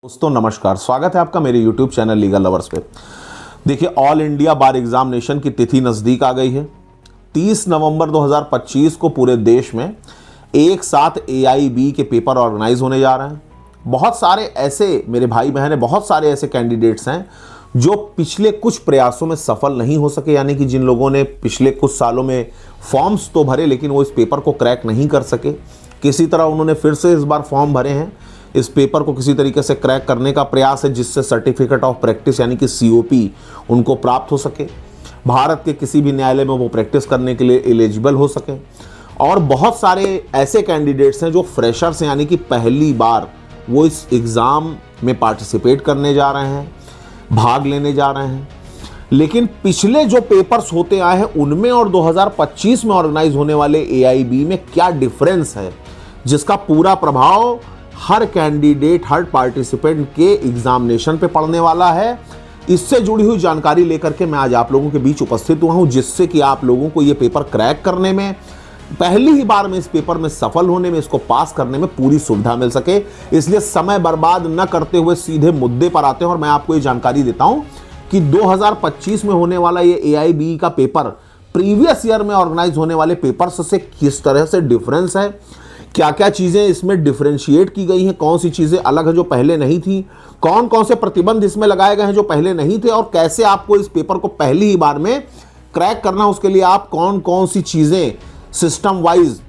दोस्तों नमस्कार, स्वागत है आपका मेरे YouTube चैनल लीगल लवर्स पे। देखिए, ऑल इंडिया बार एग्जामिनेशन की तिथि नज़दीक आ गई है। 30 नवंबर 2025 को पूरे देश में एक साथ AIB के पेपर ऑर्गेनाइज होने जा रहे हैं। बहुत सारे ऐसे मेरे भाई बहन हैं, बहुत सारे ऐसे कैंडिडेट्स हैं जो पिछले कुछ प्रयासों में सफल नहीं हो सके, यानी कि जिन लोगों ने पिछले कुछ सालों में फॉर्म्स तो भरे लेकिन वो इस पेपर को क्रैक नहीं कर सके। किसी तरह उन्होंने फिर से इस बार फॉर्म भरे हैं, इस पेपर को किसी तरीके से क्रैक करने का प्रयास है जिससे सर्टिफिकेट ऑफ प्रैक्टिस यानी कि COP उनको प्राप्त हो सके, भारत के किसी भी न्यायालय में वो प्रैक्टिस करने के लिए एलिजिबल हो सके। और बहुत सारे ऐसे कैंडिडेट्स हैं जो फ्रेशर्स हैं, यानी कि पहली बार वो इस एग्ज़ाम में पार्टिसिपेट करने जा रहे हैं, भाग लेने जा रहे हैं। लेकिन पिछले जो पेपर्स होते आए हैं उनमें और 2025 में ऑर्गेनाइज होने वाले AIB में क्या डिफरेंस है, जिसका पूरा प्रभाव हर कैंडिडेट, हर पार्टिसिपेंट के एग्जामिनेशन पे पड़ने वाला है। इससे जुड़ी हुई जानकारी लेकर के मैं आज आप लोगों के बीच उपस्थित हुआ हूं, जिससे कि आप लोगों को ये पेपर क्रैक करने में, पहली ही बार में इस पेपर में सफल होने में, इसको पास करने में पूरी सुविधा मिल सके। इसलिए समय बर्बाद न करते हुए सीधे मुद्दे पर आते हैं और मैं आपको ये जानकारी देता हूं कि 2025 में होने वाला ये AIB का पेपर प्रीवियस ईयर में ऑर्गेनाइज होने वाले पेपर्स से किस तरह से डिफरेंस है, क्या क्या चीज़ें इसमें डिफरेंशिएट की गई हैं, कौन सी चीज़ें अलग है जो पहले नहीं थी, कौन कौन से प्रतिबंध इसमें लगाए गए हैं जो पहले नहीं थे, और कैसे आपको इस पेपर को पहली ही बार में क्रैक करना, उसके लिए आप कौन कौन सी चीज़ें सिस्टम वाइज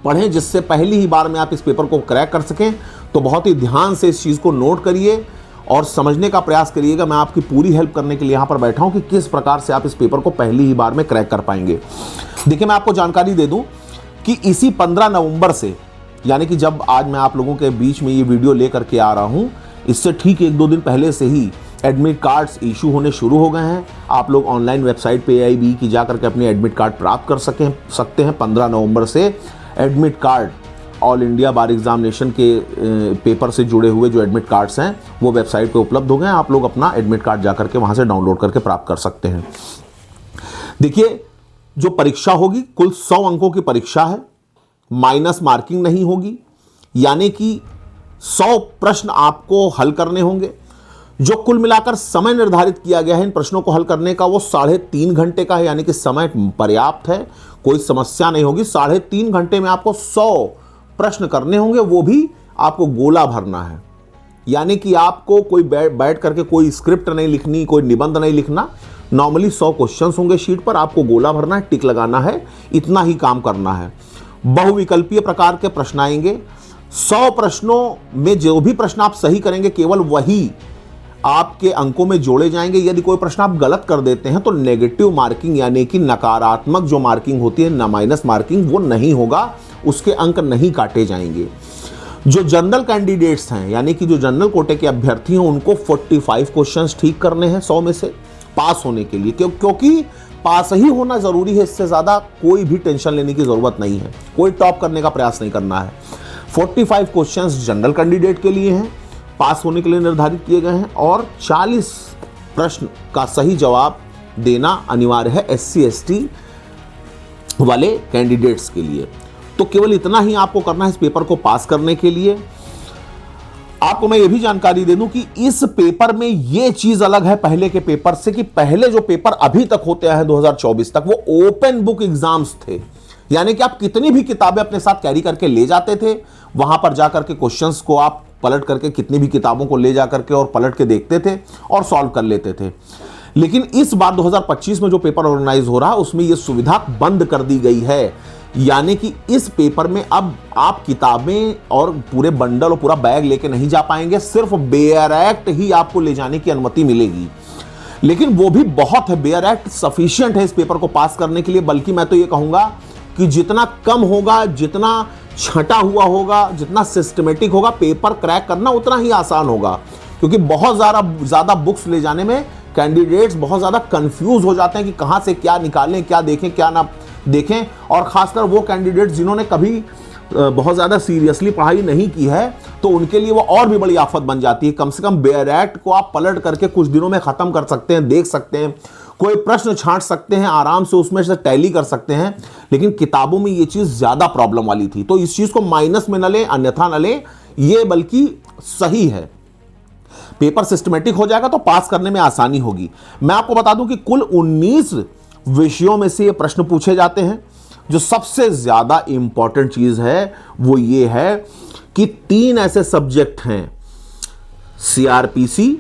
पढ़ें जिससे पहली ही बार में आप इस पेपर को क्रैक कर सकें। तो बहुत ही ध्यान से इस चीज़ को नोट करिए और समझने का प्रयास करिएगा। मैं आपकी पूरी हेल्प करने के लिए यहाँ पर बैठा हूँ कि किस प्रकार से आप इस पेपर को पहली ही बार में क्रैक कर पाएंगे। देखिए, मैं आपको जानकारी दे दूँ कि इसी 15 नवंबर से, यानी कि जब आज मैं आप लोगों के बीच में ये वीडियो लेकर के आ रहा हूँ, इससे ठीक 1-2 दिन पहले से ही एडमिट कार्ड्स इशू होने शुरू हो गए हैं। आप लोग ऑनलाइन वेबसाइट पे AIB की जा करके अपने एडमिट कार्ड प्राप्त कर सकते हैं। 15 नवंबर से एडमिट कार्ड, ऑल इंडिया बार एग्जामिनेशन के पेपर से जुड़े हुए जो एडमिट कार्ड्स हैं वो वेबसाइट पे उपलब्ध हो गए हैं। आप लोग अपना एडमिट कार्ड जा करके वहाँ से डाउनलोड करके प्राप्त कर सकते हैं। देखिए, जो परीक्षा होगी कुल 100 अंकों की परीक्षा है, माइनस मार्किंग नहीं होगी, यानी कि 100 प्रश्न आपको हल करने होंगे। जो कुल मिलाकर समय निर्धारित किया गया है इन प्रश्नों को हल करने का वो 3.5 घंटे का है, यानी कि समय पर्याप्त है, कोई समस्या नहीं होगी। 3.5 घंटे में आपको 100 प्रश्न करने होंगे, वो भी आपको गोला भरना है, यानी कि आपको कोई बैठ करके कोई स्क्रिप्ट नहीं लिखनी, कोई निबंध नहीं लिखना। नॉर्मली 100 क्वेश्चंस होंगे शीट पर, आपको गोला भरना है, टिक लगाना है, इतना ही काम करना है। बहुविकल्पीय प्रकार के प्रश्न आएंगे। 100 प्रश्नों में जो भी प्रश्न आप सही करेंगे केवल वही आपके अंकों में जोड़े जाएंगे। यदि कोई प्रश्न आप गलत कर देते हैं तो नेगेटिव मार्किंग यानी कि नकारात्मक जो मार्किंग होती है, न माइनस मार्किंग, वो नहीं होगा, उसके अंक नहीं काटे जाएंगे। जो जनरल कैंडिडेट्स हैं, यानी कि जो जनरल कोटे के अभ्यर्थी हैं, उनको 45 क्वेश्चंस ठीक करने हैं 100 में से पास होने के लिए, क्योंकि पास ही होना जरूरी है। इससे ज्यादा कोई भी टेंशन लेने की जरूरत नहीं है, कोई टॉप करने का प्रयास नहीं करना है। 45 क्वेश्चंस जनरल कैंडिडेट के लिए हैं, पास होने के लिए निर्धारित किए गए हैं, और 40 प्रश्न का सही जवाब देना अनिवार्य है SC ST वाले कैंडिडेट्स के लिए। तो केवल इतना ही आपको करना है इस पेपर को पास करने के लिए। आपको मैं ये भी जानकारी दे दूं कि इस पेपर में ये चीज अलग है पहले के पेपर से कि पहले जो पेपर अभी तक होते आए हैं 2024 तक, वो ओपन बुक एग्जाम्स थे, यानी कि आप कितनी भी किताबें अपने साथ कैरी करके ले जाते थे, वहां पर जाकर के क्वेश्चंस को आप पलट करके, कितनी भी किताबों को ले जाकर के और पलट के देखते थे और सॉल्व कर लेते थे। लेकिन इस बार 2025 में जो पेपर ऑर्गेनाइज हो रहा है उसमें यह सुविधा बंद कर दी गई है, यानी कि इस पेपर में अब आप किताबें और पूरे बंडल और पूरा बैग लेके नहीं जा पाएंगे, सिर्फ बेयर एक्ट ही आपको ले जाने की अनुमति मिलेगी। लेकिन वो भी बहुत है, बेयर एक्ट सफिशिएंट है इस पेपर को पास करने के लिए। बल्कि मैं तो ये कहूंगा कि जितना कम होगा, जितना छटा हुआ होगा, जितना सिस्टमेटिक होगा पेपर क्रैक करना, उतना ही आसान होगा। क्योंकि बहुत ज़्यादा बुक्स ले जाने में कैंडिडेट्स बहुत ज़्यादा कंफ्यूज हो जाते हैं कि कहाँ से क्या निकालें, क्या देखें, क्या ना देखें। और ख़ासकर वो कैंडिडेट्स जिन्होंने कभी बहुत ज़्यादा सीरियसली पढ़ाई नहीं की है, तो उनके लिए वो और भी बड़ी आफत बन जाती है। कम से कम बेयर एक्ट को आप पलट करके कुछ दिनों में ख़त्म कर सकते हैं, देख सकते हैं, कोई प्रश्न छांट सकते हैं, आराम से उसमें से टैली कर सकते हैं। लेकिन किताबों में ये चीज़ ज़्यादा प्रॉब्लम वाली थी, तो इस चीज़ को माइनस में न लें, अन्यथा न लें, ये बल्कि सही है। पेपर सिस्टमेटिक हो जाएगा तो पास करने में आसानी होगी। मैं आपको बता दूं कि कुल 19 विषयों में से ये प्रश्न पूछे जाते हैं। जो सबसे ज्यादा इंपॉर्टेंट चीज है वो ये है कि 3 ऐसे सब्जेक्ट हैं, सीआरपीसी,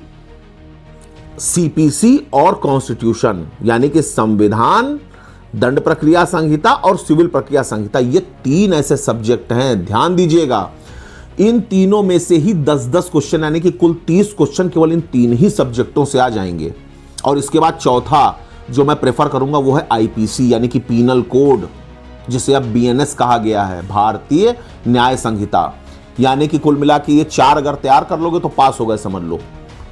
सीपीसी और कॉन्स्टिट्यूशन, यानी कि संविधान, दंड प्रक्रिया संहिता और सिविल प्रक्रिया संहिता। ये 3 ऐसे सब्जेक्ट हैं, ध्यान दीजिएगा। इन तीनों में से ही 10-10 क्वेश्चन, यानी कि कुल 30 क्वेश्चन केवल इन 3 ही सब्जेक्टों से आ जाएंगे। और इसके बाद चौथा जो मैं प्रेफर करूंगा वो है आईपीसी, यानी कि पीनल कोड, जिसे अब बीएनएस कहा गया है, भारतीय न्याय संहिता। यानी कि कुल मिला के ये 4 अगर तैयार कर लोगे तो पास हो गए, समझ लो।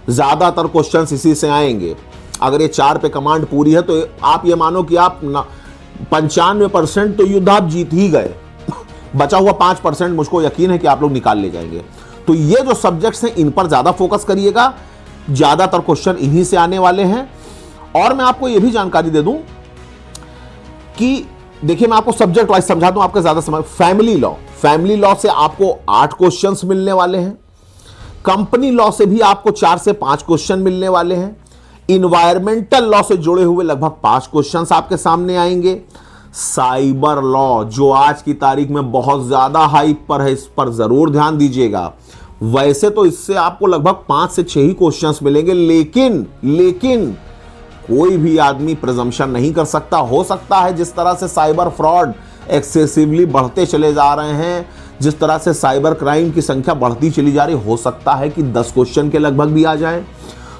ज्यादातर क्वेश्चंस इसी से आएंगे। अगर ये 4 पे कमांड पूरी है तो आप ये मानो कि आप 95% तो युद्ध आप जीत ही गए। बचा हुआ 5% मुझको यकीन है कि आप लोग निकाल ले जाएंगे। तो ये जो सब्जेक्ट्स हैं इन पर ज्यादा फोकस करिएगा, ज्यादातर क्वेश्चन इन्हीं से आने वाले हैं। और मैं आपको यह भी जानकारी दे दूं कि देखिए, मैं आपको सब्जेक्ट वाइज समझा दूं, आपके ज्यादा समझ। फैमिली लॉ से आपको 8 क्वेश्चंस मिलने वाले हैं। कंपनी लॉ से भी आपको 4 से 5 क्वेश्चन मिलने वाले हैं। इन्वायरमेंटल लॉ से जुड़े हुए लगभग 5 क्वेश्चंस आपके सामने आएंगे। साइबर लॉ जो आज की तारीख में बहुत ज्यादा हाइप पर है, इस पर जरूर ध्यान दीजिएगा। वैसे तो इससे आपको लगभग 5 से 6 ही क्वेश्चंस मिलेंगे, लेकिन कोई भी आदमी प्रिजम्पशन नहीं कर सकता। हो सकता है जिस तरह से साइबर फ्रॉड एक्सेसिवली बढ़ते चले जा रहे हैं, जिस तरह से साइबर क्राइम की संख्या बढ़ती चली जा रही, हो सकता है कि 10 क्वेश्चन के लगभग भी आ जाए।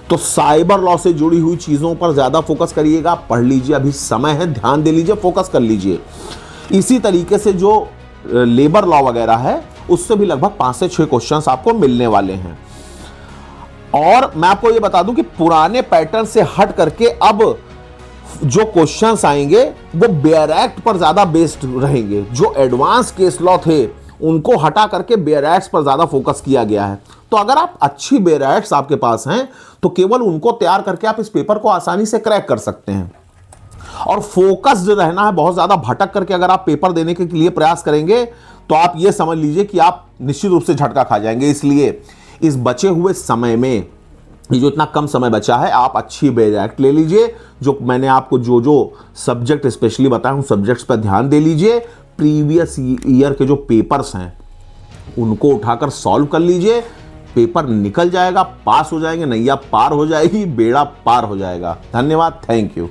तो साइबर लॉ से जुड़ी हुई चीजों पर ज्यादा फोकस करिएगा, पढ़ लीजिए, अभी समय है, ध्यान दे लीजिए, फोकस कर लीजिए। इसी तरीके से जो लेबर लॉ वगैरह है उससे भी लगभग 5 से 6 क्वेश्चंस आपको मिलने वाले हैं। और मैं आपको ये बता दूं कि पुराने पैटर्न से हट करके अब जो क्वेश्चंस आएंगे वो बेयर एक्ट पर ज्यादा बेस्ड रहेंगे। जो एडवांस केस लॉ थे उनको हटा करके बेयर एक्ट्स पर ज्यादा फोकस किया गया है। तो अगर आप अच्छी बेयर एक्ट्स आपके पास हैं तो केवल उनको तैयार करके आप इस पेपर को आसानी से क्रैक कर सकते हैं। और फोकस्ड रहना है, बहुत ज्यादा भटक करके अगर आप पेपर देने के लिए प्रयास करेंगे तो आप ये समझ लीजिए कि आप निश्चित रूप से झटका खा जाएंगे। इसलिए इस बचे हुए समय में, ये जो इतना कम समय बचा है, आप अच्छी बेयर एक्ट ले लीजिए। जो मैंने आपको जो सब्जेक्ट स्पेशली बताया उन सब्जेक्ट्स पर ध्यान दे लीजिए। प्रीवियस ईयर के जो पेपर्स हैं उनको उठाकर सॉल्व कर लीजिए, पेपर निकल जाएगा, पास हो जाएंगे, नैया पार हो जाएगी, बेड़ा पार हो जाएगा। धन्यवाद, थैंक यू।